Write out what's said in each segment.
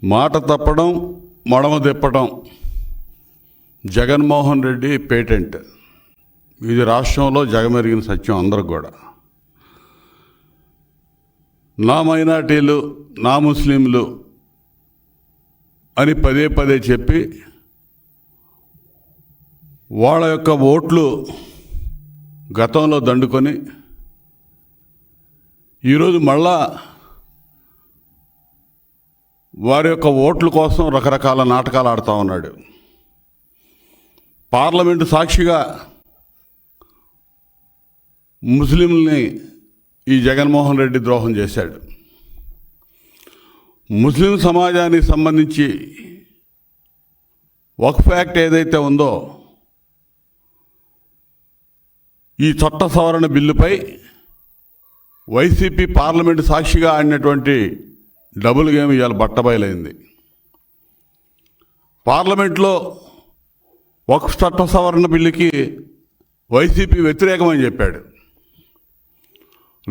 మాట తప్పడం మడమ తిప్పడం జగన్మోహన్ రెడ్డి పేటెంట్. ఇది రాష్ట్రంలో జగమెరిగిన సత్యం అందరికి కూడా. నా మైనార్టీలు నా ముస్లింలు అని పదే పదే చెప్పి వాళ్ళ యొక్క ఓట్లు గతంలో దండుకొని ఈరోజు మళ్ళా వారి యొక్క ఓట్ల కోసం రకరకాల నాటకాలు ఆడుతూ ఉన్నాడు. పార్లమెంటు సాక్షిగా ముస్లింల్ని ఈ జగన్మోహన్ రెడ్డి ద్రోహం చేశాడు. ముస్లిం సమాజానికి సంబంధించి వక్ఫ్ యాక్ట్ ఏదైతే ఉందో ఈ చట్ట సవరణ బిల్లుపై వైసీపీ పార్లమెంటు సాక్షిగా ఆడినటువంటి డబుల్ గేమ్ ఇవాళ బట్టబయలైంది. పార్లమెంట్లో వక్ఫ్ చట్ట సవరణ బిల్లుకి వైసీపీ వ్యతిరేకమని చెప్పాడు.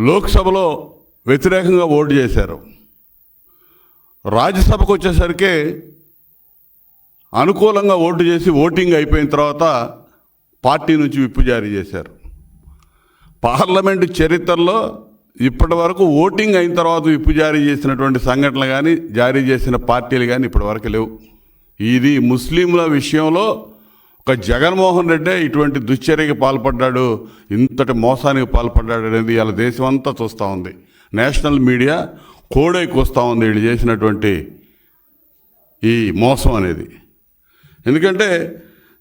లోక్సభలో వ్యతిరేకంగా ఓటు చేశారు. రాజ్యసభకు వచ్చేసరికి అనుకూలంగా ఓటు చేసి ఓటింగ్ అయిపోయిన తర్వాత పార్టీ నుంచి విప్పు జారీ చేశారు. పార్లమెంటు చరిత్రలో ఇప్పటి వరకు ఓటింగ్ అయిన తర్వాత విప్పు జారీ చేసినటువంటి సంఘటనలు కానీ జారీ చేసిన పార్టీలు కానీ ఇప్పటి వరకు లేవు. ఇది ముస్లింల విషయంలో ఒక జగన్మోహన్ రెడ్డే ఇటువంటి దుశ్చర్యకి పాల్పడ్డాడు, ఇంతటి మోసానికి పాల్పడ్డాడు అనేది ఇలా దేశం అంతా చూస్తూ ఉంది. నేషనల్ మీడియా కోడైకి వస్తూ ఉంది వీళ్ళు చేసినటువంటి ఈ మోసం అనేది. ఎందుకంటే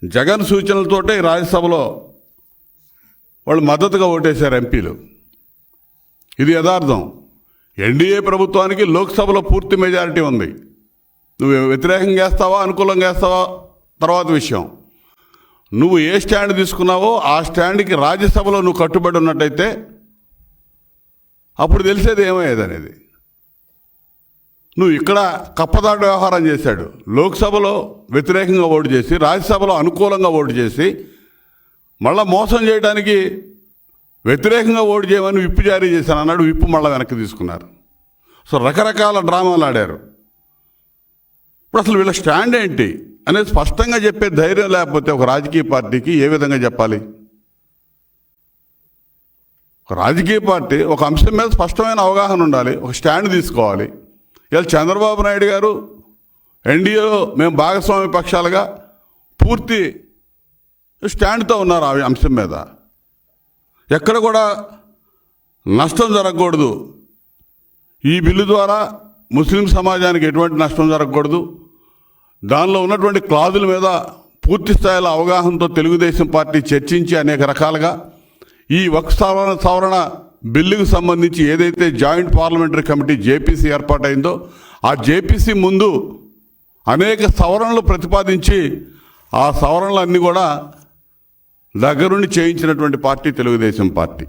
జగన్ సూచనలతోటే రాజ్యసభలో వాళ్ళు మద్దతుగా ఓటేశారు ఎంపీలు. ఇది యథార్థం. ఎన్డీఏ ప్రభుత్వానికి లోక్సభలో పూర్తి మెజారిటీ ఉంది. నువ్వు వ్యతిరేకంగా వేస్తావా అనుకూలంగా వేస్తావా తర్వాత విషయం. నువ్వు ఏ స్టాండ్ తీసుకున్నావో ఆ స్టాండ్కి రాజ్యసభలో నువ్వు కట్టుబడి ఉన్నట్టయితే అప్పుడు తెలిసేది ఏమయ్యేది అనేది. నువ్వు ఇక్కడ కప్పదాటు వ్యవహారం చేశాడు. లోక్సభలో వ్యతిరేకంగా ఓటు చేసి రాజ్యసభలో అనుకూలంగా ఓటు చేసి మళ్ళీ మోసం చేయడానికి వ్యతిరేకంగా ఓటు చేయమని విప్పు జారీ చేశాను అన్నాడు. విప్పు మళ్ళీ వెనక్కి తీసుకున్నారు. సో రకరకాల డ్రామాలు ఆడారు. ఇప్పుడు అసలు వీళ్ళ స్టాండ్ ఏంటి అనేది స్పష్టంగా చెప్పే ధైర్యం లేకపోతే ఒక రాజకీయ పార్టీకి ఏ విధంగా చెప్పాలి? ఒక రాజకీయ పార్టీ ఒక అంశం మీద స్పష్టమైన అవగాహన ఉండాలి, ఒక స్టాండ్ తీసుకోవాలి. ఇలా చంద్రబాబు నాయుడు గారు ఎన్డీఏలో మేము భాగస్వామ్య పక్షాలుగా పూర్తి స్టాండ్తో ఉన్నారు ఆ అంశం మీద. ఎక్కడ కూడా నష్టం జరగకూడదు, ఈ బిల్లు ద్వారా ముస్లిం సమాజానికి ఎటువంటి నష్టం జరగకూడదు, దానిలో ఉన్నటువంటి క్లాజుల మీద పూర్తి స్థాయిలో అవగాహనతో తెలుగుదేశం పార్టీ చర్చించి అనేక రకాలుగా ఈ వక్ఫ్ సవరణ బిల్లుకు సంబంధించి ఏదైతే జాయింట్ పార్లమెంటరీ కమిటీ జేపీసీ ఏర్పాటైందో ఆ జేపీసీ ముందు అనేక సవరణలు ప్రతిపాదించి ఆ సవరణలన్నీ కూడా దగ్గరుండి చేయించినటువంటి పార్టీ తెలుగుదేశం పార్టీ.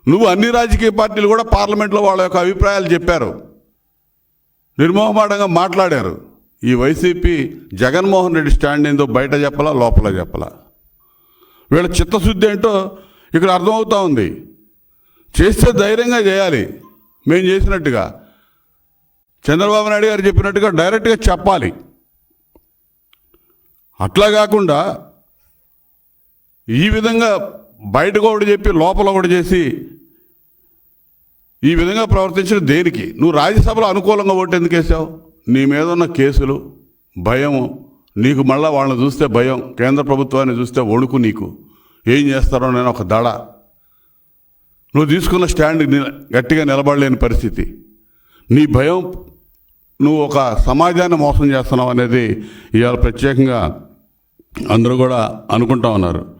నువ్వు అన్ని రాజకీయ పార్టీలు కూడా పార్లమెంట్లో వాళ్ళ యొక్క అభిప్రాయాలు చెప్పారు, నిర్మోహమాటంగా మాట్లాడారు. ఈ వైసీపీ జగన్మోహన్ రెడ్డి స్టాండ్ ఏందో బయట చెప్పలా, లోపల చెప్పలా. వీళ్ళ చిత్తశుద్ధి ఏంటో ఇక్కడ అర్థమవుతూ ఉంది. చేస్తే ధైర్యంగా చేయాలి, మేము చేసినట్టుగా చంద్రబాబు నాయుడు గారు చెప్పినట్టుగా డైరెక్ట్గా చెప్పాలి. అట్లా కాకుండా ఈ విధంగా బయట కూడా చెప్పి లోపల కూడా చేసి ఈ విధంగా ప్రవర్తించడం దేనికి? నువ్వు రాజ్యసభలో అనుకూలంగా ఓటు ఎందుకు వేసావు? నీ మీద ఉన్న కేసులు, భయము, నీకు మళ్ళీ వాళ్ళని చూస్తే భయం, కేంద్ర ప్రభుత్వాన్ని చూస్తే వణుకు, నీకు ఏం చేస్తారో నేను ఒక దడ. నువ్వు తీసుకున్న స్టాండ్ గట్టిగా నిలబడలేని పరిస్థితి, నీ భయం, నువ్వు ఒక సమాజాన్ని మోసం చేస్తున్నావు అనేది ఇవాళ ప్రత్యేకంగా అందరూ కూడా అనుకుంటా ఉన్నారు.